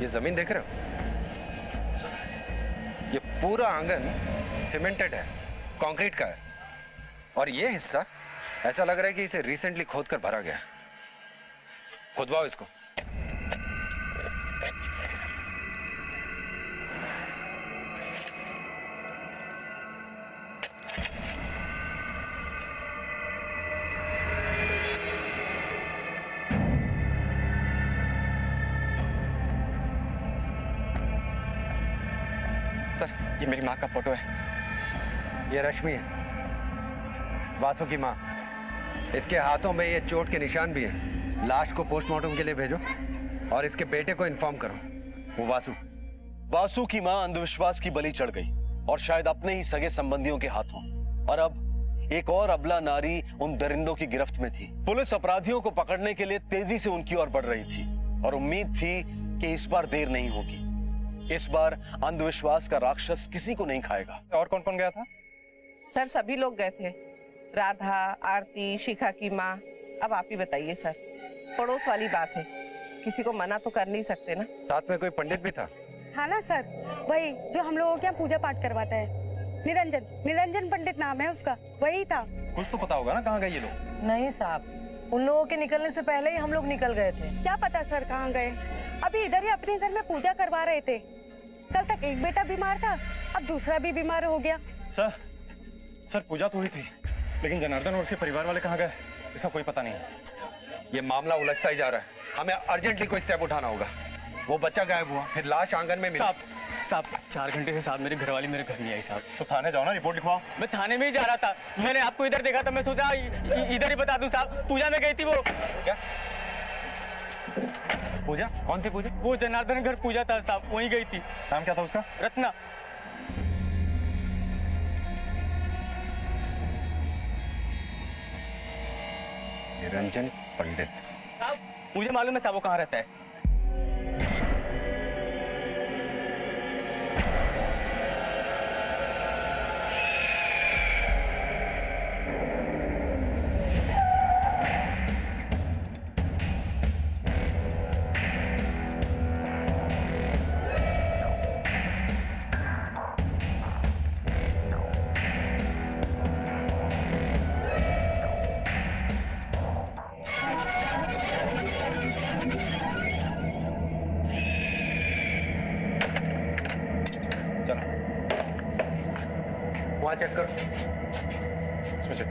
ये जमीन देख रहे हो? ये पूरा आंगन सीमेंटेड है, कंक्रीट का है। और ये हिस्सा ऐसा लग रहा है कि इसे रिसेंटली खोदकर भरा गया। खुदवाओ इसको। सर, ये मेरी माँ का फोटो है। ये रश्मि है, वासु की माँ। इसके हाथों में ये चोट के निशान भी हैं। लाश को पोस्टमार्टम के लिए भेजो और इसके बेटे को इन्फॉर्म करो। वो वासु की मां अंधविश्वास की बलि चढ़ गई और शायद अपने ही सगे संबंधियों के हाथों। और अब एक और अबला नारी उन दरिंदों की गिरफ्त में थी। पुलिस अपराधियों को पकड़ने के लिए तेजी से उनकी ओर बढ़ रही थी और उम्मीद थी कि इस बार देर नहीं होगी। इस बार अंधविश्वास का राक्षस किसी को नहीं खाएगा। और कौन कौन गया था? सर सभी लोग गए थे, राधा, आरती, शिखा की माँ। अब आप ही बताइए सर, पड़ोस वाली बात है, किसी को मना तो कर नहीं सकते ना। साथ में कोई पंडित भी था? हाँ ना सर, वही जो हम लोगों के यहाँ पूजा पाठ करवाता है। निरंजन पंडित नाम है उसका, वही था। कुछ तो पता होगा ना कहाँ गए ये लोग? नहीं साहब, उन लोगों के निकलने से पहले ही हम लोग निकल गए थे। क्या पता सर कहाँ गए। अभी इधर ही अपने घर में पूजा करवा रहे थे। कल तक एक बेटा बीमार था, अब दूसरा भी बीमार हो गया। सर पूजा तो हुई थी, लेकिन जनार्दन और उसके परिवार वाले कहाँ गए इसका कोई पता नहीं है। ये मामला उलझता ही जा रहा है। हमें अर्जेंटली कोई स्टेप उठाना होगा। वो बच्चा गायब हुआ, फिर लाश आंगन में मिली। साहब 4 घंटे से साहब मेरी घरवाली मेरे घर नहीं आई साहब। तो थाने जाओ ना, रिपोर्ट लिखवाओ। मैं थाने में ही जा रहा था, मैंने आपको इधर देखा था, मैं सोचा इधर ही बता दूं साहब। पूजा में गई थी वो। क्या पूजा? कौन सी पूजा? वो जनार्दन घर पूजा था साहब, वहीं गई थी। नाम क्या था उसका? रत्ना। निरंजन पंडित। साहब मुझे मालूम है साहब वो कहाँ रहता है। वहां चेक करो। इसमें चेक।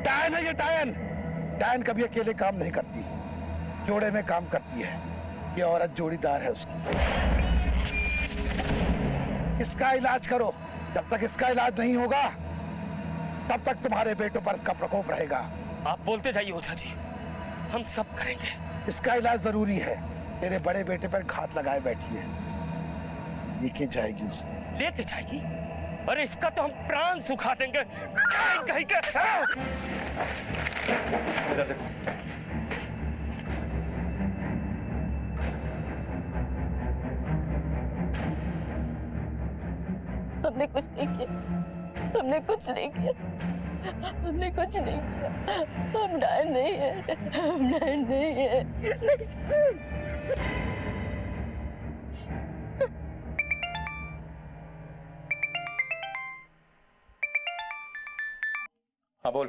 डायन है ये, डायन। डायन कभी अकेले काम नहीं करती, जोड़े में काम करती है। ये औरत जोड़ीदार है उसकी। इसका इलाज करो। जब तक इसका इलाज नहीं होगा तब तक तुम्हारे बेटों पर इसका प्रकोप रहेगा। आप बोलते जाइए ओझा जी, हम सब करेंगे। इसका इलाज जरूरी है। तेरे बड़े बेटे पर घात लगाए बैठी है, लेके जाएगी उसे। लेके जाएगी? अरे इसका तो हम प्राण सुखा देंगे। कहीं के इधर देखो। हमने कुछ नहीं किया, हमने कुछ नहीं किया, हमने कुछ नहीं किया। हम डायन नहीं है, हम डायन नहीं है। हाँ बोल।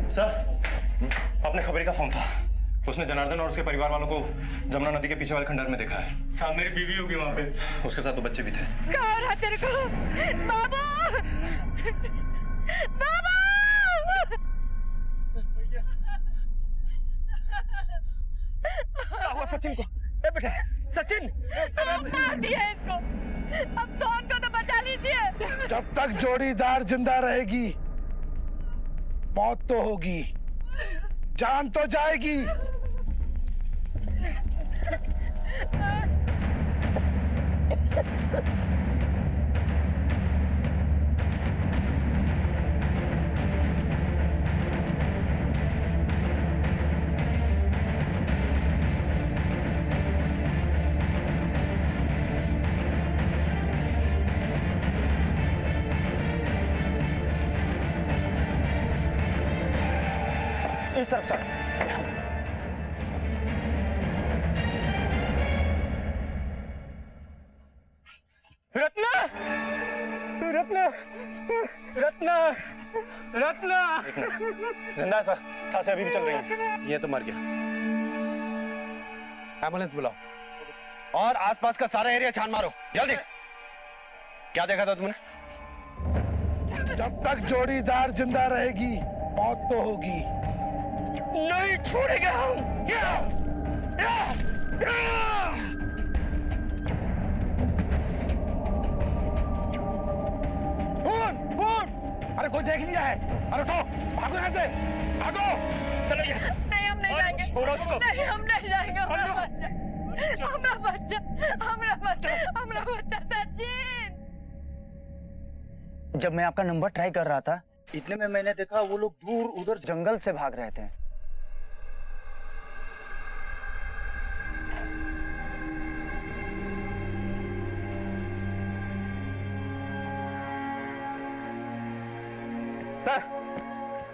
सर, आपने खबरी का फोन था। उसने जनार्दन और उसके परिवार वालों को जमुना नदी के पीछे वाले खंडहर में देखा है। साहब मेरी बीवी होगी वहां पे। उसके साथ 2 बच्चे भी थे। कहाँ रहा तेरे को? बाबा! बाबा! सचिन को। ए बेटा सचिन! मार दिया इसको। अब सोन को तो बचा लीजिए। जब तक जोड़ीदार जिंदा रहेगी मौत तो होगी, जान तो जाएगी। इस तरफ सर। रत्ना रत्ना रत्ना रत्ना जिंदा है सर, सांसें अभी भी चल रही हैं। ये तो मर गया। एम्बुलेंस बुलाओ और आसपास का सारा एरिया छान मारो जल्दी। क्या देखा था तुमने? जब तक जोड़ीदार जिंदा रहेगी मौत तो होगी। नहीं छोड़ेंगे हम। कौन कौन? अरे कोई देख लिया है? अरे उठो, भागो यहाँ से, भागो। चलो ये नहीं हम नहीं जाएंगे। छोड़ो उसको। नहीं हम नहीं जाएंगे। हमारा बच्चा हमारा बच्चा हमारा बच्चा हमारा बच्चा सचिन। जब मैं आपका नंबर ट्राई कर रहा था इतने में मैंने देखा वो लोग दूर उधर जंगल से भाग रहे थे।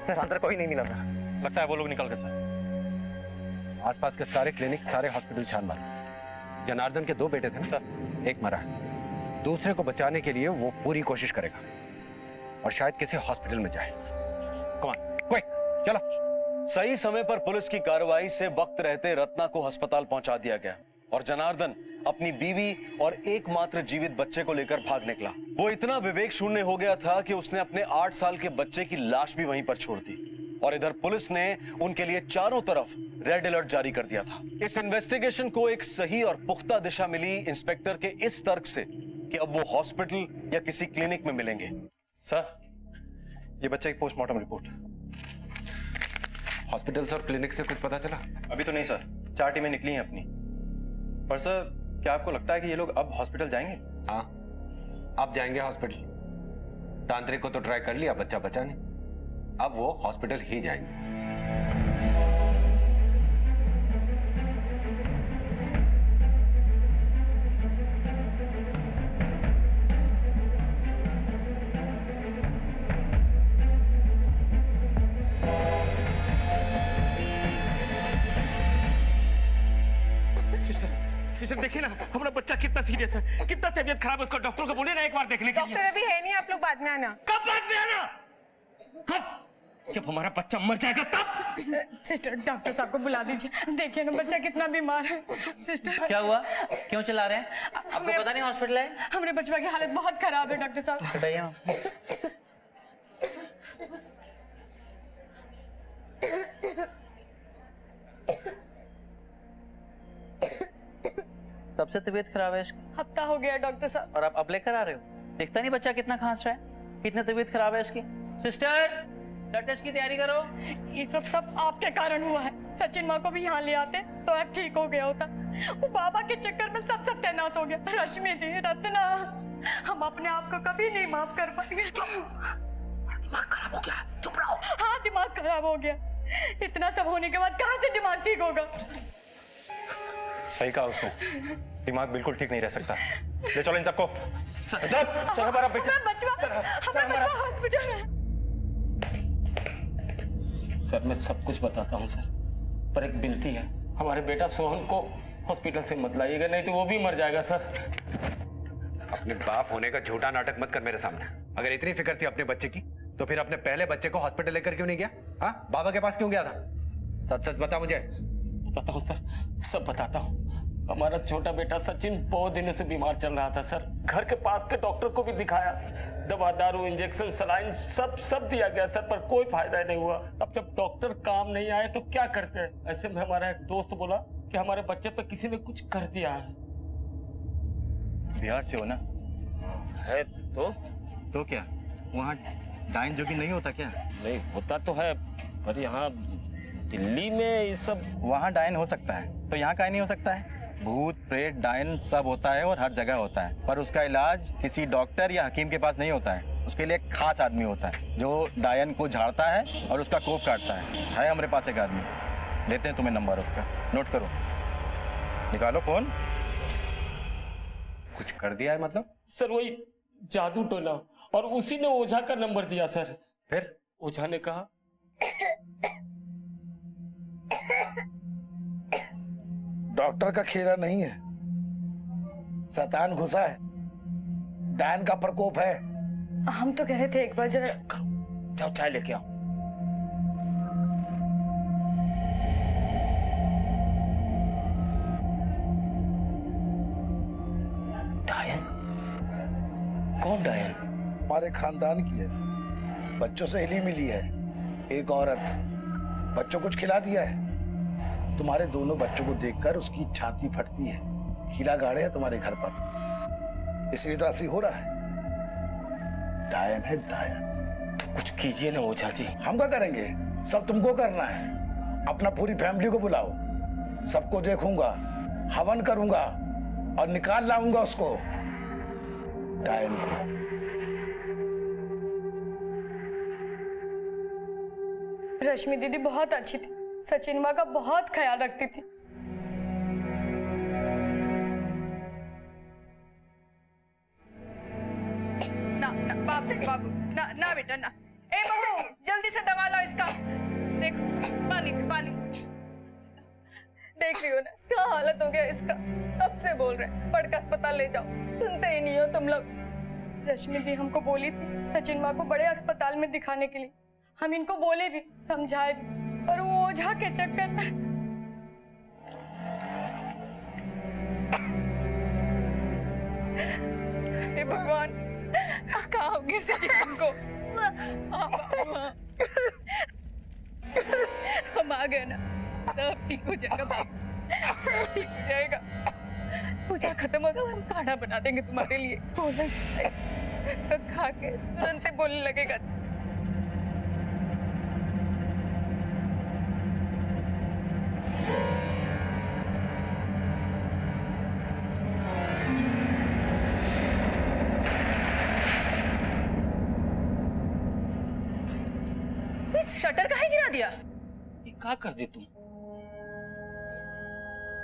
सर अंदर कोई नहीं मिला सर। लगता है वो लोग निकल गए सर। आसपास के सारे क्लिनिक, सारे हॉस्पिटल छान मारो। जनार्दन के 2 बेटे थे ना सर, एक मरा है। दूसरे को बचाने के लिए वो पूरी कोशिश करेगा और शायद किसी हॉस्पिटल में जाए। कम ऑन, क्विक, चलो। सही समय पर पुलिस की कार्रवाई से वक्त रहते रत्ना को अस्पताल पहुंचा दिया गया और जनार्दन अपनी बीवी और एकमात्र जीवित बच्चे को लेकर भाग निकला। वो इतना विवेक शून्य हो गया था कि उसने अपने 8 साल के बच्चे की लाश भी वहीं पर छोड़ दी और इधर पुलिस ने उनके लिए चारों तरफ रेड अलर्ट जारी कर दिया था। इस इन्वेस्टिगेशन को एक सही और पुख्ता दिशा मिली इंस्पेक्टर के इस तर्क से कि अब वो हॉस्पिटल या किसी क्लिनिक में मिलेंगे। सर, ये बच्चे की पोस्टमार्टम रिपोर्ट। हॉस्पिटल्स और क्लिनिक से कुछ पता चला? अभी तो नहीं सर, 4 टीमें निकली हैं अपनी। पर सर, क्या आपको लगता है कि ये लोग अब हॉस्पिटल जाएंगे? हाँ, अब जाएंगे हॉस्पिटल। तांत्रिक को तो ट्राई कर लिया, बच्चा बचा नहीं। अब वो हॉस्पिटल ही जाएंगे। सिस्टर देखिए ना हमारा बच्चा कितना सीरियस है, कितना तबीयत खराब है उसका। डॉक्टर को बोले ना एक बार देखने के लिए। डॉक्टर अभी है नहीं, आप लोग बाद में आना। कब बाद में आना? हाँ? जब हमारा बच्चा मर जाएगा तब। सिस्टर डॉक्टर साहब को बुला दीजिए, देखिए ना बच्चा कितना बीमार है। सिस्टर क्या हुआ? क्यों चिल्ला रहे हैं? आपको पता नहीं हॉस्पिटल है? हमारे बच्चे की हालत बहुत खराब है डॉक्टर साहब। बताइए। तब से तबीयत खराब है इसकी? हफ्ता हो गया डॉक्टर साहब। और आप अब लेकर आ रहे हो? दिखता नहीं बच्चा कितना खांस रहा है, कितनी तबीयत खराब है इसकी। सिस्टर, ब्लड टेस्ट की तैयारी करो। ये सब आपके कारण हुआ है। सचिन माँ को भी यहाँ ले आते तो अब ठीक हो गया होता। वो बाबा के चक्कर में सब सत्यानाश हो गया। रश्मि थी, रत्ना, हम अपने आप को कभी नहीं माफ कर पाएंगे। दिमाग खराब हो गया, चुप रहो। हाँ दिमाग खराब हो गया। इतना सब होने के बाद कहाँ से दिमाग ठीक होगा? सही कहा उसने, दिमाग बिल्कुल ठीक नहीं रह सकता। ले चलो इन सबको। सर हमारा बेटा, हमारा बच्चा हॉस्पिटल है। सर मैं सब कुछ बताता हूँ सर, पर एक विनती है, हमारे बेटा सोहन को हॉस्पिटल से मत लाइएगा, नहीं तो वो भी मर जाएगा सर। अपने बाप होने का झूठा नाटक मत कर मेरे सामने। अगर इतनी फिक्र थी अपने बच्चे की तो फिर अपने पहले बच्चे को हॉस्पिटल लेकर क्यों नहीं गया? हाँ, बाबा के पास क्यों गया था? सच सच बता मुझे। बताता हूँ सर, सब बताता हूँ। हमारा छोटा बेटा सचिन बहुत दिनों से बीमार चल रहा था सर। घर के पास के डॉक्टर को भी दिखाया, दवा दारू इंजेक्शन सलाइन सब दिया गया सर, पर कोई फायदा नहीं हुआ। अब जब डॉक्टर काम नहीं आए तो क्या करते हैं? ऐसे में हमारा एक दोस्त बोला कि हमारे बच्चे पे किसी ने कुछ कर दिया है। बिहार से हो ना? है तो क्या वहाँ डाइन जोगी नहीं होता क्या? नहीं होता तो है, पर यहाँ दिल्ली में ये सब। वहाँ डाइन हो सकता है तो यहाँ का नहीं हो सकता है? भूत प्रेत डाइन सब होता है और हर जगह होता है, पर उसका इलाज किसी डॉक्टर या हकीम के पास नहीं होता है। उसके लिए एक खास आदमी होता है जो डायन को झाड़ता है और उसका कोप काटता है हमारे पास एक आदमी, देते हैं तुम्हें नंबर उसका, नोट करो, निकालो फोन। कुछ कर दिया है मतलब? सर वही जादू टोना, और उसी ने ओझा का नंबर दिया सर। फिर ओझा ने कहा डॉक्टर का खेला नहीं है, शैतान घुसा है, डायन का प्रकोप है। हम तो कह रहे थे एक बार जरा जाओ चाय लेके आओ। डायन? कौन डायन? हमारे खानदान की है, बच्चों से हिली मिली है। एक औरत बच्चों कुछ खिला दिया है, तुम्हारे दोनों बच्चों को देखकर उसकी छाती फटती है। खिला गाड़े है तुम्हारे घर पर, इसलिए तो ऐसी हो रहा है। डायन है डायन। तो कुछ कीजिए ना ओझा जी। हम क्या करेंगे? सब तुमको करना है। अपना पूरी फैमिली को बुलाओ, सबको देखूंगा, हवन करूंगा और निकाल लाऊंगा उसको, डायन को। रश्मि दीदी बहुत अच्छी थी, सचिन माँ का बहुत ख्याल रखती थी। ना ना बाबू बाबू ना ना बेटा ना। ए बहू जल्दी से दवा लाओ इसका। देखो पानी पानी देख रही हो ना क्या हालत हो गया इसका। कब से बोल रहे हैं पड़का अस्पताल ले जाओ, सुनते ही नहीं हो तुम लोग। रश्मि भी हमको बोली थी सचिन माँ को बड़े अस्पताल में दिखाने के लिए। हम इनको बोले भी, समझाए भी, पर वो ओझा के चक्कर में। हे भगवान कहाँ हो गया सचिन को। हम आ गए ना, सब ठीक हो जाएगा बाबू, सब ठीक हो जाएगा। पूजा खत्म होगा हम खाना बना देंगे तुम्हारे लिए। तो खा के तुरंत बोलने लगेगा। शटर काहे गिरा दिया? ये क्या कर दी तुम?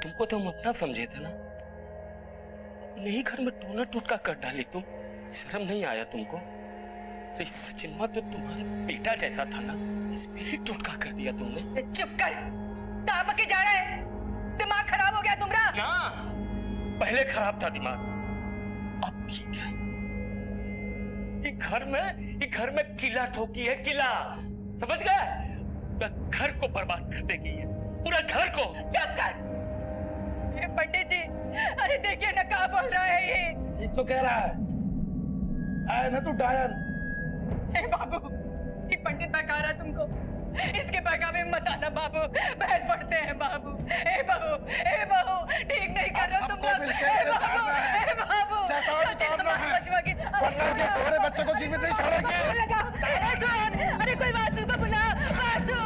तुमको तो हम अपना समझे थे ना, अपने ही घर में टोना टोटका कर डाली तुम। शर्म नहीं आया तुमको? अरे सचिन माँ तो तुम्हारे बेटा जैसा था ना, इस पे ही टोटका कर दिया तुमने। चुप कर, कहाँ पके जा रहा है? दिमाग खराब हो गया तुम्हारा? ना, पहले खराब था दिमाग, अब ठीक है। ये घर में किला ठोकी है, किला, समझ गए? घर को बर्बाद कर देगी ये, पूरा घर को। चुप कर। ये पंडित जी, अरे देखिए ना क्या बोल रहा है ये। ठीक तो कह रहा है, आए ना तू डायन। हे बाबू, ये पंडित बता रहा है तुमको, इसके बहकावे में मत आना बाबू, बहन पड़ते हैं बाबू। ए बहू, ठीक नहीं कर रहे तुम लोग। ए बाबू, सचिन तुम्हारे बचवा की तुम्हारे बच्चों को जीवित नहीं छोड़ेंगे। अरे कोई वासु को बुला, वासु।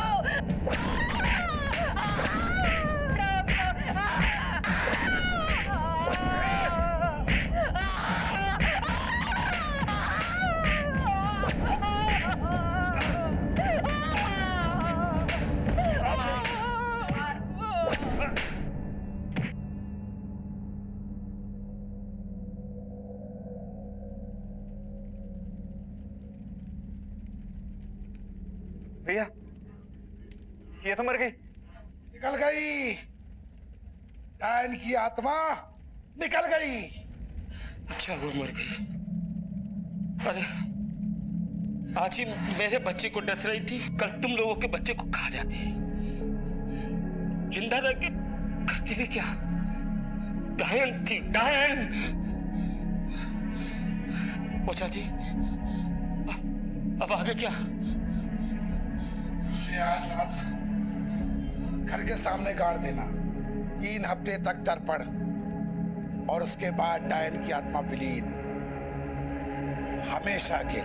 भैया ये तो मर गई। निकल गई, डायन की आत्मा निकल गई। अच्छा वो मर गई। अरे आज ही मेरे बच्चे को डस रही थी, कल तुम लोगों के बच्चे को खा जाती। जिंदा रह के करती भी क्या? डायन थी, डायन। ओझा जी अब आगे क्या? उसे आज रात घर के सामने गाड़ देना, 3 हफ्ते तक तड़पड़, और उसके बाद डायन की आत्मा विलीन, हमेशा के।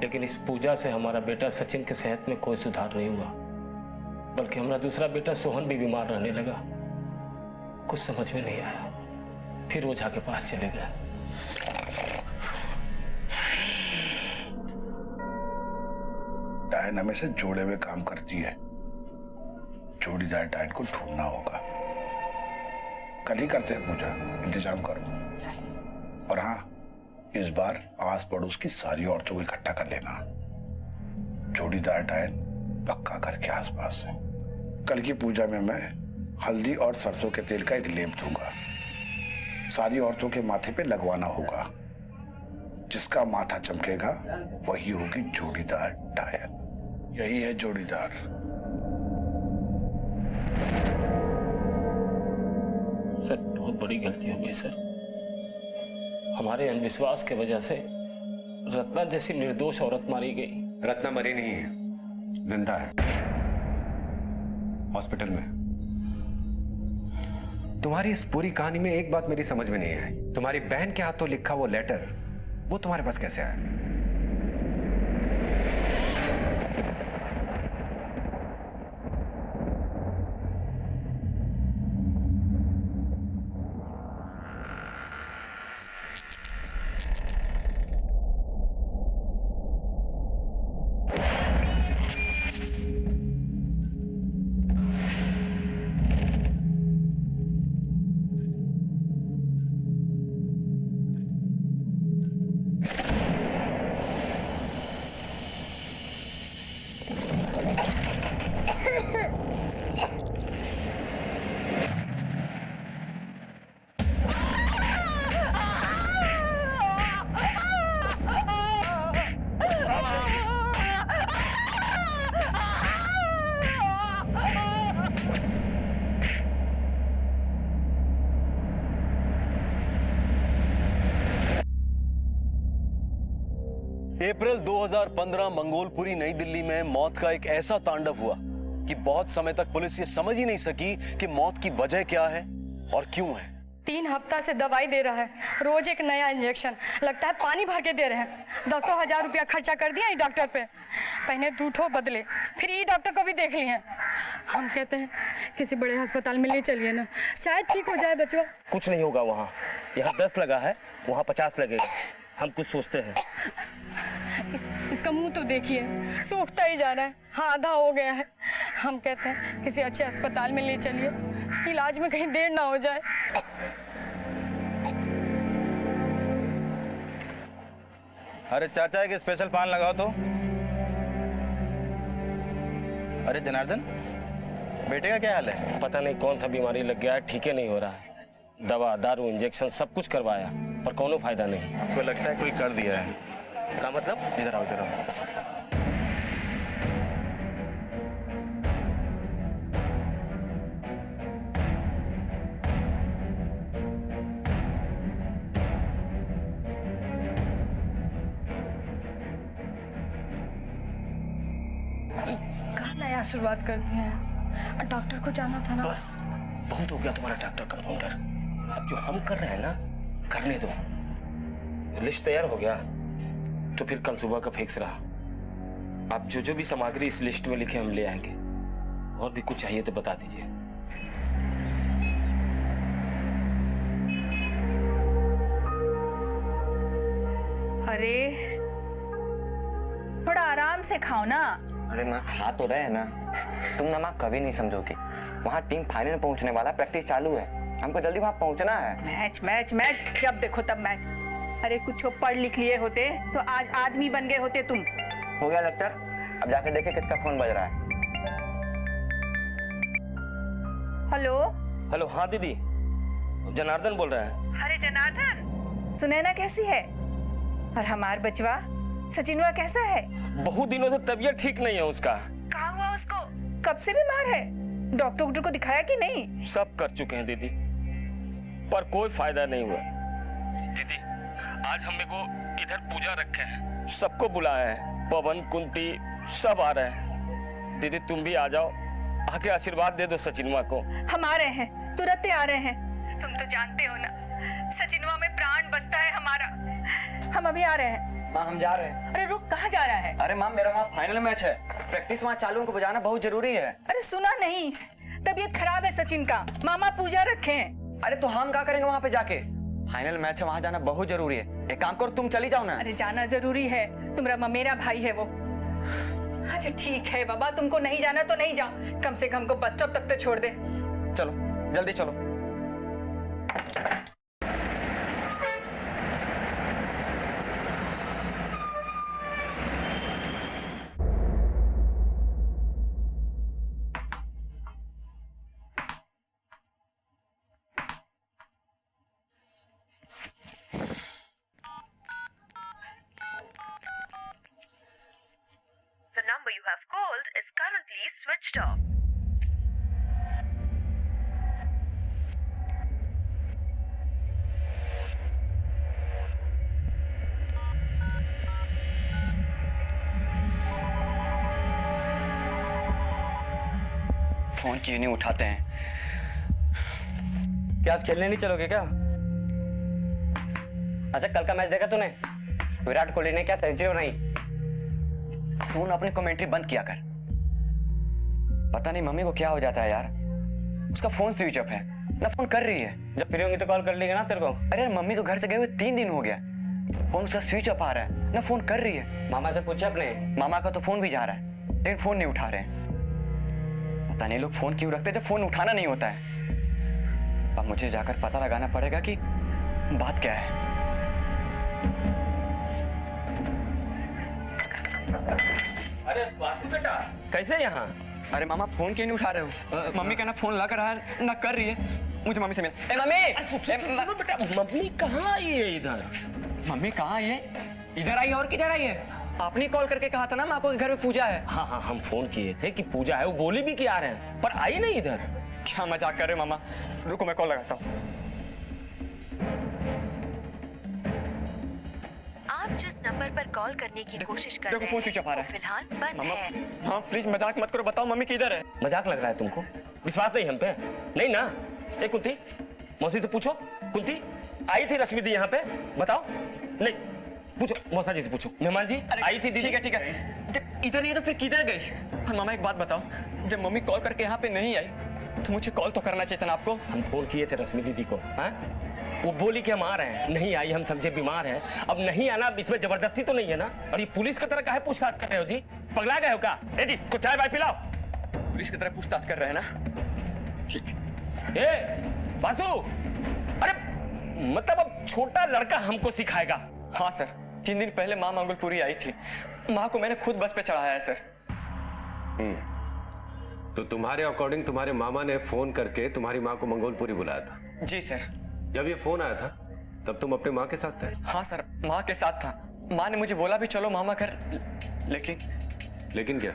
लेकिन इस पूजा से हमारा बेटा सचिन की सेहत में कोई सुधार नहीं हुआ, बल्कि हमारा दूसरा बेटा सोहन भी बीमार रहने लगा। कुछ समझ में नहीं आया, फिर ओझा के पास चले गए। डायन हमेशा जोड़े हुए काम करती है। जोड़ीदार डायन को ढूंढना होगा। कल ही करते हैं पूजा, इंतजाम करो। और हाँ, इस बार आस पड़ोस की सारी औरतों को इकट्ठा कर लेना। जोड़ीदार डायन पक्का घर के आसपास है। कल की पूजा में मैं हल्दी और सरसों के तेल का एक लेप दूंगा। सारी औरतों के माथे पे लगवाना होगा। जिसका माथा चमकेगा वही होगी जोड़ीदार डायन। यही है जोड़ीदार। सर बहुत बड़ी गलती हो गई सर। हमारे अंधविश्वास की वजह से रत्ना जैसी निर्दोष औरत मारी गई। रत्ना मरी नहीं है, जिंदा है, हॉस्पिटल में। तुम्हारी इस पूरी कहानी में एक बात मेरी समझ में नहीं आई। तुम्हारी बहन के हाथों लिखा वो लेटर, वो तुम्हारे पास कैसे आया? अप्रैल 2015 मंगोलपुरी नई दिल्ली में मौत का एक ऐसा तांडव हुआ कि बहुत समय तक पुलिस ये समझ ही नहीं सकी कि मौत की वजह क्या है और क्यों है। 3 हफ्ता से दवाई दे रहा है, रोज एक नया इंजेक्शन, लगता है पानी भर के दे रहे हैं। 10,000 रुपया खर्चा कर दिया इस डॉक्टर पे। पहले 2 ठो बदले, फिर ये डॉक्टर को भी देख लिए। हम कहते हैं किसी बड़े अस्पताल में ले चलिए ना, शायद ठीक हो जाए बचवा। कुछ नहीं होगा वहाँ। यहाँ 10 लगा है, वहाँ 50 लगेगा। हम कुछ सोचते हैं। इसका मुंह तो देखिए, सूखता ही जा रहा है, आधा हो गया है। हम कहते हैं किसी अच्छे अस्पताल में ले चलिए, इलाज में कहीं देर ना हो जाए। अरे चाचा एक स्पेशल पान लगाओ तो। अरे जनार्दन, बेटे का क्या हाल है? पता नहीं कौन सा बीमारी लग गया है, ठीक ही नहीं हो रहा है। दवा दारू इंजेक्शन सब कुछ करवाया पर कोनो फायदा नहीं। आपको लगता है कोई कर दिया है? क्या मतलब? इधर आओ, इधर आओ। कहाँ नया शुरुआत करती हैं? डॉक्टर को जाना था ना। बस बहुत हो गया तुम्हारा डॉक्टर कंपाउंडर। अब जो हम कर रहे हैं ना, करने दो। लिस्ट तैयार हो गया तो फिर कल सुबह का फिक्स रहा। आप जो जो भी सामग्री इस लिस्ट में लिखे हम ले आएंगे। और भी कुछ चाहिए तो बता दीजिए। अरे थोड़ा आराम से खाओ ना। अरे माँ खा तो रहे हैं ना। तुम ना माँ कभी नहीं समझोगी। वहाँ टीम फाइनल पहुँचने वाला, प्रैक्टिस चालू है, हमको जल्दी वहाँ पहुँचना है। मैच मैच मैच, जब देखो तब मैच। अरे कुछ पढ़ लिख लिए होते तो आज आदमी बन गए होते तुम। हो गया लेक्चर, अब जाके देखे किसका फोन बज रहा है। हेलो हेलो, हाँ दीदी, जनार्दन बोल रहा है। अरे जनार्दन, सुनैना कैसी है? और हमार बचवा सचिनवा कैसा है? बहुत दिनों से तबीयत ठीक नहीं है उसका। कहाँ हुआ उसको? कब से बीमार है? डॉक्टर को दिखाया कि नहीं? सब कर चुके हैं दीदी, पर कोई फायदा नहीं हुआ। दीदी आज हम को इधर पूजा रखे हैं, सबको बुलाया है, पवन कुंती सब आ रहे हैं। दीदी तुम भी आ जाओ, आके आशीर्वाद दे दो सचिनवा को। हम आ रहे हैं, तुरंत आ रहे हैं। तुम तो जानते हो ना, सचिनवा में प्राण बसता है हमारा। हम अभी आ रहे हैं। माँ हम जा रहे हैं। अरे रुक, कहाँ जा रहा है? अरे माँ मेरा वहाँ फाइनल मैच है, प्रैक्टिस वहाँ चालू, उनको बजाना बहुत जरूरी है। अरे सुना नहीं, तबीयत खराब है सचिन का, मामा पूजा रखे हैं। अरे तो हम क्या करेंगे वहाँ पे जाके? फाइनल मैच है, वहाँ जाना बहुत जरूरी है। एक काम करो, तुम चली जाओ ना। अरे जाना जरूरी है, तुम्हारा मेरा भाई है वो। अच्छा ठीक है बाबा, तुमको नहीं जाना तो नहीं जाओ, कम से कम हमको बस स्टॉप तक तो छोड़ दे। चलो जल्दी चलो। The number you have called is currently switched off. Phone क्यों नहीं उठाते हैं? क्या आज खेलने नहीं चलोगे क्या? अच्छा कल का मैच देखा तूने? विराट कोहली ने क्या सेंचुरी बनाई। फोन अपने कमेंट्री बंद किया कर। पता नहीं मम्मी को क्या हो जाता है यार, उसका फोन स्विच ऑफ है, ना फोन कर रही है। जब फ्री होंगी तो कॉल कर लेगा ना तेरे को। अरे यार मम्मी को घर से गए हुए 3 दिन हो गया, फोन उसका स्विच ऑफ आ रहा है, ना फोन कर रही है। मामा से पूछे अपने? मामा का तो फोन भी जा रहा है, लेकिन फोन नहीं उठा रहे हैं। पता नहीं लोग फोन क्यों रखते जब फोन उठाना नहीं होता है। अब मुझे जाकर पता लगाना पड़ेगा कि बात क्या है। अरे वासु बेटा कैसे यहाँ? अरे मामा फोन क्यों नहीं उठा रहे हो? मम्मी का ना फोन लग रहा है ना कर रही है। मुझे मम्मी से मिल। ए मम्मी! सुनो बेटा, मम्मी कहाँ आई है इधर? मम्मी कहाँ आई है? इधर आई है और किधर आई है? आपने कॉल करके कहा था ना माँ को घर में पूजा है। हाँ हाँ हम फोन किए थे कि पूजा है, वो बोली भी कि आ रहे हैं, पर आई नहीं इधर। क्या मजाक कर रहे हो मामा? रुको मैं कॉल लगाता हूँ। आप जिस नंबर पर कॉल करने की कोशिश कर रहे फोन स्विच ऑफ आ हैं रहा वो है। फिलहाल बंद है। हाँ प्लीज मजाक मत करो, बताओ मम्मी किधर है? मजाक लग रहा है तुमको? विश्वास नहीं हम पे? नहीं ना? ए कुंती, मौसी से पूछो। कुंती आई थी रश्मि दी यहाँ पे? बताओ। नहीं पूछो, मौसा जी से पूछो। मेहमान जी आई थी दीदी? ठीक है। जब इधर नहीं है तो फिर किधर गई? और मामा एक बात बताओ, जब मम्मी कॉल करके यहाँ पे नहीं आई तो मुझे कॉल तो करना चाहिए था ना आपको। हम फोन किए थे रश्मि दीदी को, हाँ? वो बोली कि हम आ रहे हैं, नहीं आई, हम समझे बीमार हैं। अब नहीं आना, इसमें जबरदस्ती तो नहीं है ना? और ये पुलिस की तरह काहे पूछताछ कर रहे हो जी? पगला गए हो क्या? ए जी कुछ चाय वाय पिलाओ। पुलिस की तरह पूछताछ कर रहे हैं ना? ठीक। ए वासु, अरे मतलब अब छोटा लड़का हमको सिखाएगा? हाँ सर, 3 दिन पहले माँ मंगलपुरी आई थी, माँ को मैंने खुद बस पे चढ़ाया है सर। तो तुम्हारे अकॉर्डिंग तुम्हारे मामा ने फोन करके तुम्हारी माँ को मंगोलपुरी बुलाया था? जी सर। जब ये फोन आया था तब तुम अपने माँ के साथ थे? हाँ सर, माँ के साथ था। माँ ने मुझे बोला भी चलो मामा घर, लेकिन क्या?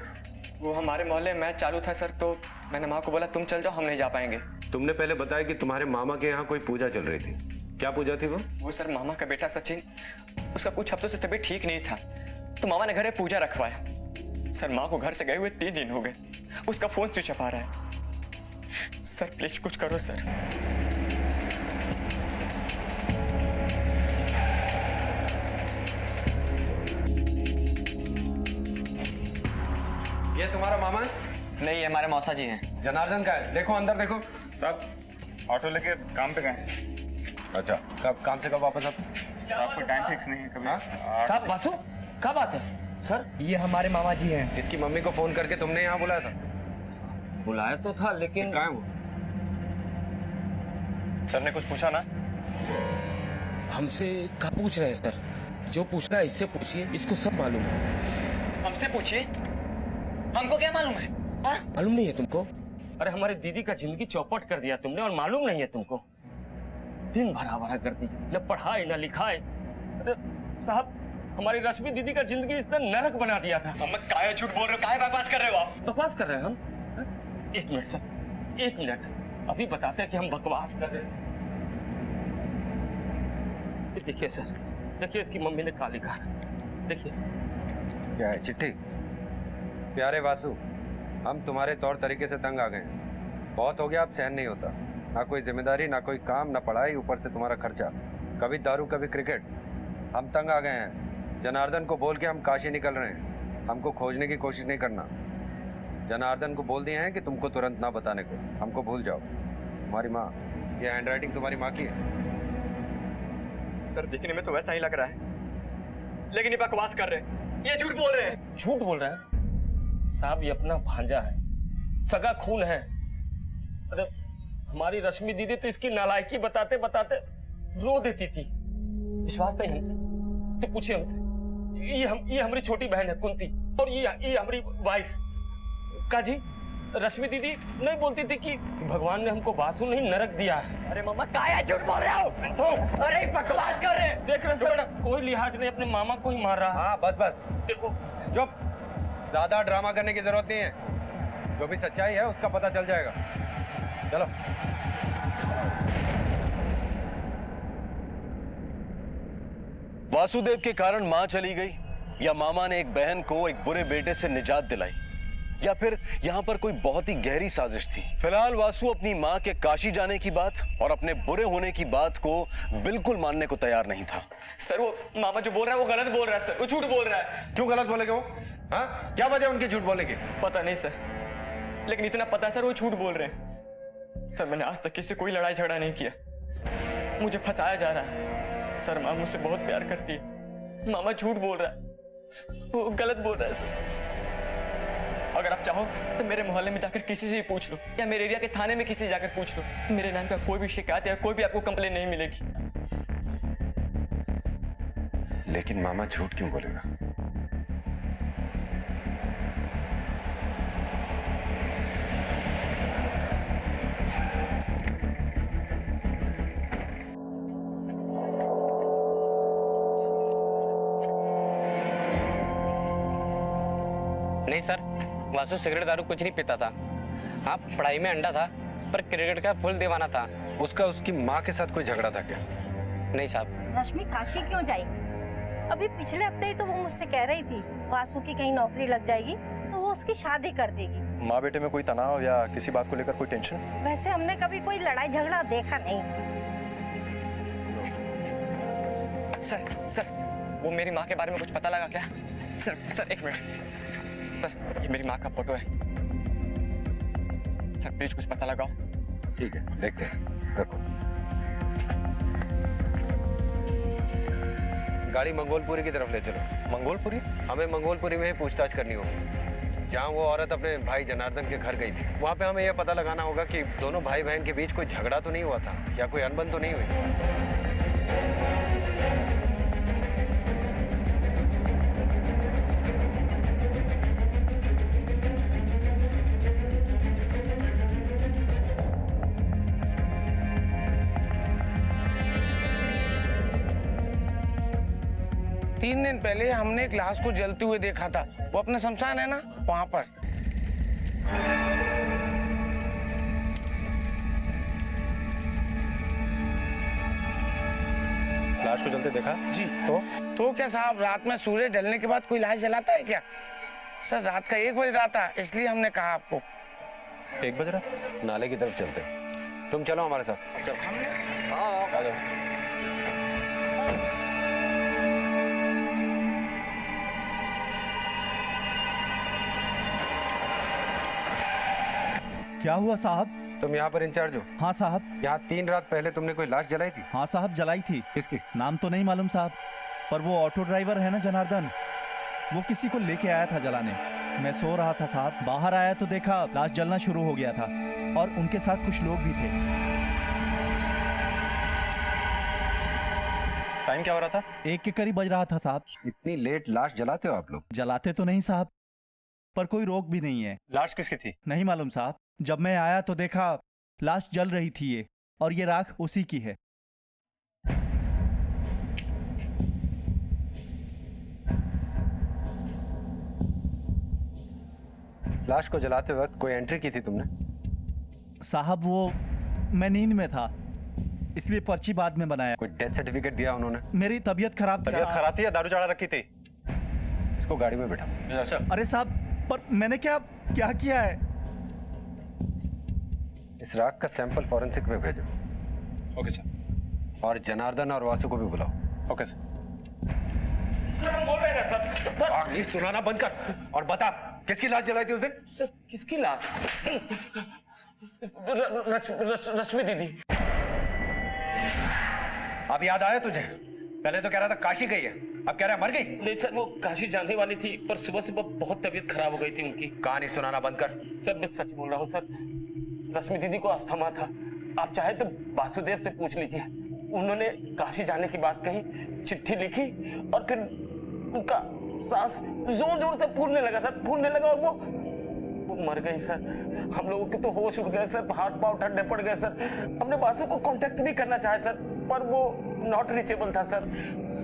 वो हमारे मोहल्ले में मैच चालू था सर, तो मैंने माँ को बोला तुम चल जाओ, हम नहीं जा पाएंगे। तुमने पहले बताया कि तुम्हारे मामा के यहाँ कोई पूजा चल रही थी, क्या पूजा थी वो? वो सर मामा का बेटा सचिन, उसका कुछ हफ्तों से तबीयत ठीक नहीं था, तो मामा ने घर में पूजा रखवाया। सर माँ को घर से गए हुए 3 दिन हो गए, उसका फोन स्विच ऑफ आ रहा है। सर प्लीज कुछ करो सर। ये तुम्हारा मामा है? नहीं, ये हमारे मौसा जी हैं। जनार्दन का है, देखो अंदर देखो। साहब ऑटो लेके काम पे गए। अच्छा, कब काम से कब वापस आप? साहब कोई टाइम फिक्स नहीं है कभी। साहब वासु क्या बात है? सर ये हमारे मामा जी हैं। इसकी मम्मी को फोन करके तुमने यहाँ बुलाया था? बुलाया तो था, लेकिन कहाँ है वो? सर ने कुछ पूछा ना? हमसे क्या पूछ रहे हैं सर? जो पूछना है इससे पूछिए, इसको सब मालूम है। हमसे पूछिए, हमको क्या मालूम है? मालूम नहीं है तुमको? अरे हमारे दीदी का जिंदगी चौपट कर दिया तुमने और मालूम नहीं है तुमको? दिन भरा भरा कर दी, न पढ़ाई न लिखाई। अरे साहब हमारी रश्मि दीदी का जिंदगी इसने नरक बना दिया था। हम काहे झूठ बोल रहे हो, काहे बकवास कर रहे हो आप? बकवास कर रहे हैं हम? हाँ? 1 मिनट सर, 1 मिनट, अभी बताते हैं कि हम बकवास कर रहे हैं। देखिए सर, देखिए इसकी मम्मी ने क्या लिखा है, देखिए। क्या है? चिट्ठी? प्यारे वासु, हम तुम्हारे तौर तरीके से तंग आ गए। बहुत हो गया, अब सहन नहीं होता। ना कोई जिम्मेदारी, ना कोई काम, ना पढ़ाई, ऊपर से तुम्हारा खर्चा, कभी दारू कभी क्रिकेट। हम तंग आ गए हैं। जनार्दन को बोल के हम काशी निकल रहे हैं, हमको खोजने की कोशिश नहीं करना। जनार्दन को बोल दिए हैं कि तुमको तुरंत ना बताने को, हमको भूल जाओ। तुम्हारी माँ, ये हैंडराइटिंग तुम्हारी माँ की है। सर दिखने में तो वैसा ही लग रहा है, लेकिन ये बकवास कर रहे हैं, ये झूठ बोल रहे हैं। झूठ बोल रहा है साहब, ये अपना भांजा है, सगा खून है। अरे हमारी रश्मि दीदी तो इसकी नालायकी बताते बताते रो देती थी। विश्वास नहीं हमसे तो पूछिए हमसे। ये हमारी छोटी बहन है कुंती, और ये हमारी वाइफ काजी। रश्मि दीदी नहीं बोलती थी कि भगवान ने हमको वासु नहीं नरक दिया है। अरे मम्मा क्या झूठ बोल रहे हो? अरे बकवास कर रहे हैं। देख रहे सर, कोई लिहाज नहीं, अपने मामा को ही मार रहा है। हाँ बस बस, देखो चुप, ज्यादा ड्रामा करने की जरूरत नहीं है। जो भी सच्चाई है उसका पता चल जाएगा। चलो। वासुदेव के कारण मां चली गई, या मामा ने एक बहन को एक बुरे बेटे से निजात दिलाई, या फिर यहां पर कोई बहुत ही गहरी साजिश थी। फिलहाल वासु अपनी मां के काशी जाने की बात और अपने बुरे होने की बात को बिल्कुल मानने को तैयार नहीं था। सर वो मामा जो बोल रहा है वो गलत बोल रहा है सर, वो झूठ बोल रहा है। क्यों गलत बोलेगे वो? हाँ, क्या वजह उनकी झूठ बोलने की? पता नहीं सर, लेकिन इतना पता है सर वो झूठ बोल रहे हैं। सर मैंने आज तक किसी कोई लड़ाई झगड़ा नहीं किया, मुझे फंसाया जा रहा है। सर माँ मुझसे बहुत प्यार करती है, मामा झूठ बोल रहा है, वो गलत बोल रहा है। अगर आप चाहो तो मेरे मोहल्ले में जाकर किसी से भी पूछ लो, या मेरे एरिया के थाने में किसी से जाकर पूछ लो, मेरे नाम का कोई भी शिकायत या कोई भी आपको कंप्लेन नहीं मिलेगी। लेकिन मामा झूठ क्यों बोलेगा? नहीं सर, वासु सिगरेट दारू कुछ नहीं पीता था। हाँ, पढ़ाई में अंडा था, पर क्रिकेट का फुल दीवाना था। उसका उसकी माँ के साथ कोई झगड़ा था क्या? नहीं साहब। रश्मि काशी क्यों जाएगी? अभी पिछले हफ्ते ही तो वो मुझसे कह रही थी वासु की कहीं नौकरी लग जाएगी तो वो उसकी शादी कर देगी। माँ बेटे में कोई तनाव या किसी बात को लेकर कोई टेंशन? वैसे हमने कभी कोई लड़ाई झगड़ा देखा नहीं। सर वो मेरी माँ के बारे में कुछ पता लगा क्या? सर एक मिनट सर, ये मेरी माँ का फोटो है सर, प्लीज कुछ पता लगाओ। ठीक है, देखते हैं, रखो। गाड़ी मंगोलपुरी की तरफ ले चलो। मंगोलपुरी? हमें मंगोलपुरी में ही पूछताछ करनी होगी, जहाँ वो औरत अपने भाई जनार्दन के घर गई थी। वहाँ पे हमें यह पता लगाना होगा कि दोनों भाई बहन के बीच कोई झगड़ा तो नहीं हुआ था, या कोई अनबन तो नहीं हुई। तीन दिन पहले हमने एक लाश को जलते हुए देखा था, वो अपना शमशान है ना, वहां पर। लाश को जलते देखा? जी। तो क्या साहब, रात में सूरज ढलने के बाद कोई लाश जलाता है क्या? सर रात का 1 बज रहा था, इसलिए हमने कहा आपको। 1 बज रहा? नाले की तरफ चलते, तुम चलो हमारे साथ। आ जाओ। क्या हुआ साहब? तुम यहाँ पर इंचार्ज हो? हाँ साहब। यहाँ 3 रात पहले तुमने कोई लाश जलाई थी? हाँ साहब, जलाई थी। किसकी? नाम तो नहीं मालूम साहब, पर वो ऑटो ड्राइवर है ना जनार्दन, वो किसी को लेके आया था जलाने। मैं सो रहा था साहब, बाहर आया तो देखा लाश जलना शुरू हो गया था, और उनके साथ कुछ लोग भी थे। टाइम क्या हो रहा था? 1 के करीब बज रहा था साहब। इतनी लेट लाश जलाते हो आप लोग? जलाते तो नहीं साहब, पर कोई रोक भी नहीं है। लाश किसकी थी? नहीं मालूम साहब, जब मैं आया तो देखा लाश जल रही थी ये, और ये राख उसी की है। लाश को जलाते वक्त कोई एंट्री की थी तुमने? साहब वो मैं नींद में था, इसलिए पर्ची बाद में बनाया। कोई डेथ सर्टिफिकेट दिया उन्होंने? मेरी तबीयत खराब थी। तबीयत खराब थी या दारू चढ़ा रखी थी? इसको गाड़ी में बैठा। अरे साहब, पर मैंने क्या किया है? इस राख का सैंपल फॉरेंसिक में भेजो। Okay sir. और जनार्दन और वासु को भी बुलाओ। Okay sir. सर हम बोल रहे हैं सर। सर कहानी सुनाना बंद कर और बता किसकी लाश जलाई थी उस दिन? सर किसकी लाश? रश्मि दीदी। अब याद आया तुझे? पहले तो कह रहा था काशी गई है, अब कह रहा है मर गई। नहीं सर वो काशी जाने वाली थी पर सुबह सुबह बहुत तबीयत खराब हो गई थी उनकी। कहानी सुनाना बंद कर। सर मैं सच बोल रहा हूँ सर, रश्मि दीदी को अस्थमा था। आप चाहे तो वासुदेव से पूछ लीजिए, उन्होंने काशी जाने की बात कही, चिट्ठी लिखी और फिर उनका सांस जोर जोर से फूलने लगा सर, फूलने लगा और वो मर गई सर। हम लोगों के तो होश उड़ गए सर, हाथ पांव ठंडे पड़ गए सर। हमने वासु को कांटेक्ट भी करना चाहे सर पर वो नॉट रीचेबल था सर।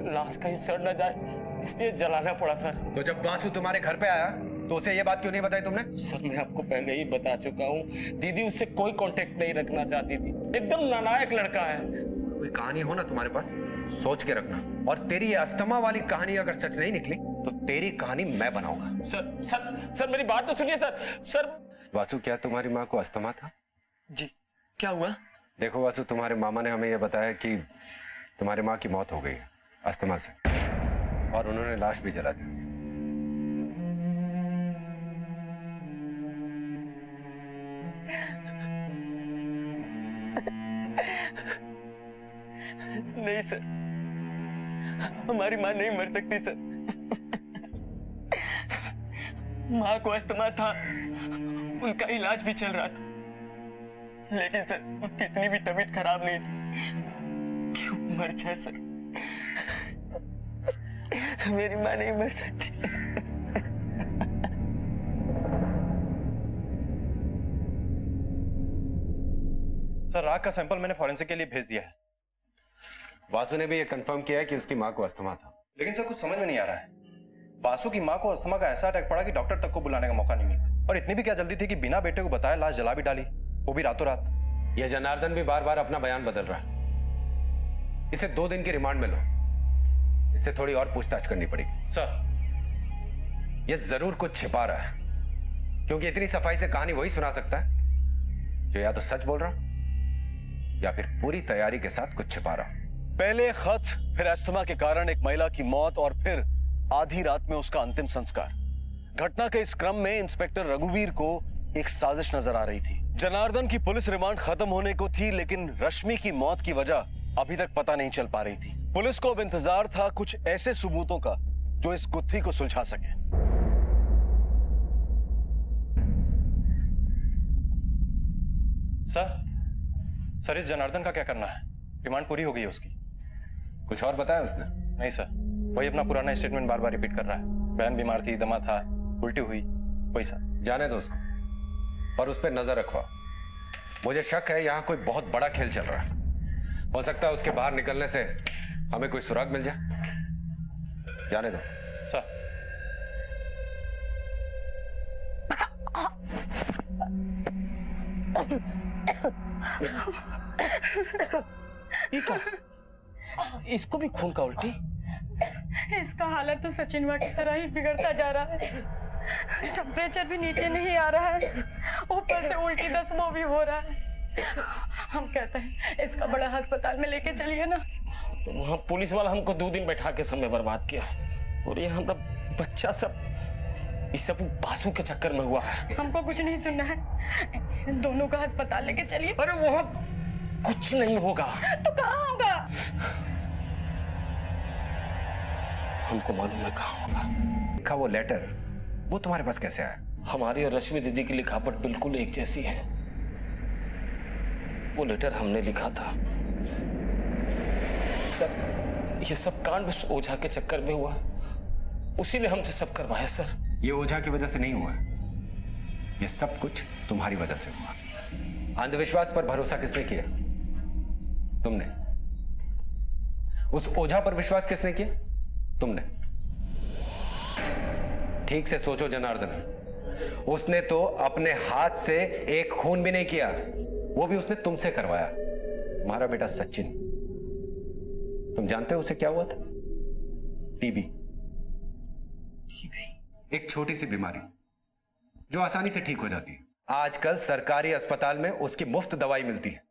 लाश कहीं सड़ न जाए इसलिए जलाना पड़ा सर। तो जब वासु तुम्हारे घर पे आया तो उसे ये बात क्यों नहीं बताई तुमने? सर मैं आपको पहले ही बता चुका हूँ, दीदी उससे कोई कांटेक्ट नहीं रखना चाहती थी। एकदम नालायक लड़का है। कोई कहानी हो ना तुम्हारे पास सोच के रखना, और तेरी ये अस्थमा वाली कहानी अगर सच नहीं निकली तो तेरी कहानी मैं बनाऊंगा। सर सर सर मेरी बात तो सुनिए सर। सर वासु क्या तुम्हारी माँ को अस्थमा था? जी क्या हुआ? देखो वासु, तुम्हारे मामा ने हमें यह बताया कि तुम्हारी माँ की मौत हो गई है अस्थमा से, और उन्होंने लाश भी जला दी। नहीं सर, हमारी माँ नहीं मर सकती सर। माँ को अस्थमा था, उनका इलाज भी चल रहा था, लेकिन सर उनकी इतनी भी तबीयत खराब नहीं थी क्यों मर जाए सर। मेरी माँ नहीं मर सकती। सर राग का सैंपल मैंने फॉरेंसिक के लिए भेज दिया है। वासु ने भी ये कंफर्म किया है कि उसकी माँ को अस्थमा था। लेकिन सर कुछ समझ में नहीं आ रहा है, वासु की माँ को अस्थमा का ऐसा अटैक पड़ा कि डॉक्टर तक को बुलाने का मौका नहीं मिला, और इतनी भी क्या जल्दी थी कि बिना बेटे को बताए लाश जला भी डाली, वो भी रातों रात। ये जनार्दन भी बार बार अपना बयान बदल रहा है। इसे 2 दिन की रिमांड में लो, इससे थोड़ी और पूछताछ करनी पड़ेगी। सर ये जरूर कुछ छिपा रहा है, क्योंकि इतनी सफाई से कहानी वही सुना सकता है जो या तो सच बोल रहा या फिर पूरी तैयारी के साथ कुछ छिपा रहा। पहले खत, फिर अस्थमा के कारण एक महिला की मौत, और फिर आधी रात में उसका अंतिम संस्कार। घटना के इस क्रम में इंस्पेक्टर रघुवीर को एक साजिश नजर आ रही थी। जनार्दन की पुलिस रिमांड खत्म होने को थी, लेकिन रश्मि की मौत की वजह अभी तक पता नहीं चल पा रही थी। पुलिस को अब इंतजार था कुछ ऐसे सबूतों का जो इस गुत्थी को सुलझा सके। सर इस जनार्दन का क्या करना है? रिमांड पूरी हो गई है उसकी। कुछ और बताया उसने? नहीं सर, वही अपना पुराना स्टेटमेंट बार बार रिपीट कर रहा है। बहन बीमार थी, दमा था, उल्टी हुई, वही सर। जाने दो उसको, पर उस पर नजर रखवा। मुझे शक है यहाँ कोई बहुत बड़ा खेल चल रहा है। हो सकता है उसके बाहर निकलने से हमें कोई सुराग मिल जाए। जाने दो सर। इसको भी खून का उल्टी? इसका हालत तो सचिन की तरह ही बिगड़ता जा रहा है। टेम्परेचर भी नीचे नहीं आ रहा है, ऊपर से उल्टी दस्तों भी हो रहा है। हम कहते हैं इसका बड़ा अस्पताल में लेके चलिए ना। तो वहाँ पुलिस वाला हमको 2 दिन बैठा के समय बर्बाद किया, और ये हमारा बच्चा सब इस सब बासु के चक्कर में हुआ है। हमको कुछ नहीं सुनना है, दोनों का अस्पताल लेके चलिए। अरे वहाँ कुछ नहीं होगा। तो कहाँ होगा? हमको मालूम है कहाँ होगा। लिखा वो लेटर, वो तुम्हारे पास कैसे आया? हमारी और रश्मि दीदी की लिखावट बिल्कुल एक जैसी है। वो लेटर हमने लिखा था। सर ये सब कांड उस ओझा के चक्कर में हुआ, उसी ने हमसे सब करवाया सर। ये ओझा की वजह से नहीं हुआ, ये सब कुछ तुम्हारी वजह से हुआ। अंधविश्वास पर भरोसा किसने किया? तुमने। उस ओझा पर विश्वास किसने किया? तुमने। ठीक से सोचो जनार्दन, उसने तो अपने हाथ से एक खून भी नहीं किया, वो भी उसने तुमसे करवाया। तुम्हारा बेटा सचिन, तुम जानते हो उसे क्या हुआ था? टीबी। एक छोटी सी बीमारी जो आसानी से ठीक हो जाती है। आजकल सरकारी अस्पताल में उसकी मुफ्त दवाई मिलती है।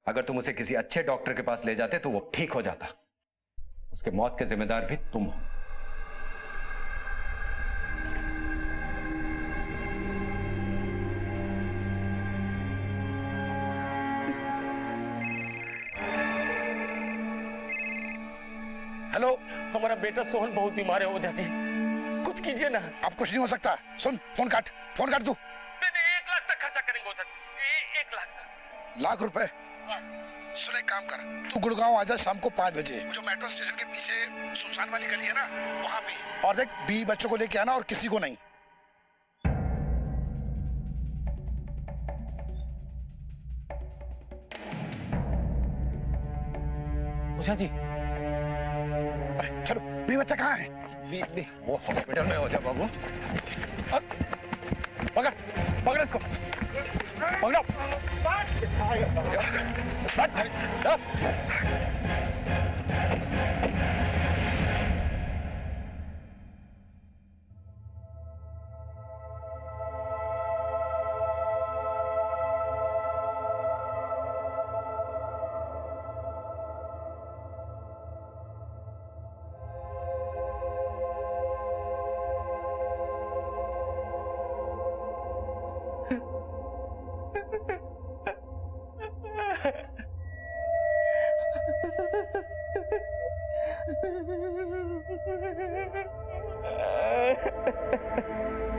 अगर तुम उसे किसी अच्छे डॉक्टर के पास ले जाते तो वो ठीक हो जाता। उसके मौत के जिम्मेदार भी तुम हो। हमारा बेटा सोहन बहुत बीमार है ओझा जी, कुछ कीजिए ना। अब कुछ नहीं हो सकता। सुन, फोन काट तू। नहीं, 1 लाख तक खर्चा करेंगे ओझा जी, 1 लाख तक। लाख रुपए? सुन, एक काम कर, तू गुड़गांव आ जा शाम को 5 बजे। जो मेट्रो स्टेशन के पीछे सुनसान वाली गली है ना, वहाँ पे। और देख, 20 बच्चों को लेके आना और किसी को नहीं। ओझा जी, अरे चलो, 20 बच्चा कहाँ है? वो हॉस्पिटल में हो जा बाबू। पकड़ इसको, पकड़ो।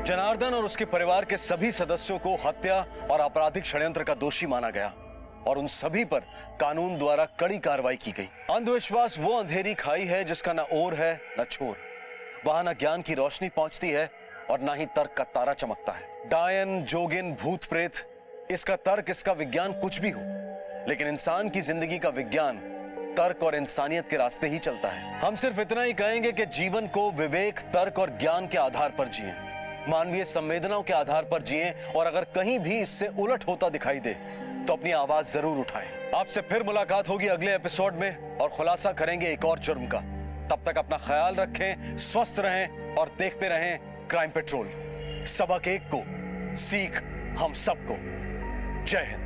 जनार्दन और उसके परिवार के सभी सदस्यों को हत्या और आपराधिक षड्यंत्र का दोषी माना गया और उन सभी पर कानून द्वारा कड़ी कार्रवाई की गई। अंधविश्वास वो अंधेरी खाई है जिसका न ओर है न छोर, वहां न ज्ञान की रोशनी पहुंचती है और न ही तर्क का तारा चमकता है। डायन, जोगिन, भूत प्रेत, इसका तर्क, इसका विज्ञान कुछ भी हो, लेकिन इंसान की जिंदगी का विज्ञान तर्क और इंसानियत के रास्ते ही चलता है। हम सिर्फ इतना ही कहेंगे कि जीवन को विवेक, तर्क और ज्ञान के आधार पर जिएं, मानवीय संवेदनाओं के आधार पर जिएं, और अगर कहीं भी इससे उलट होता दिखाई दे तो अपनी आवाज जरूर उठाएं। आपसे फिर मुलाकात होगी अगले एपिसोड में और खुलासा करेंगे एक और जुर्म का। तब तक अपना ख्याल रखें, स्वस्थ रहें और देखते रहें क्राइम पेट्रोल। सबक एक को, सीख हम सबको। जय हिंद।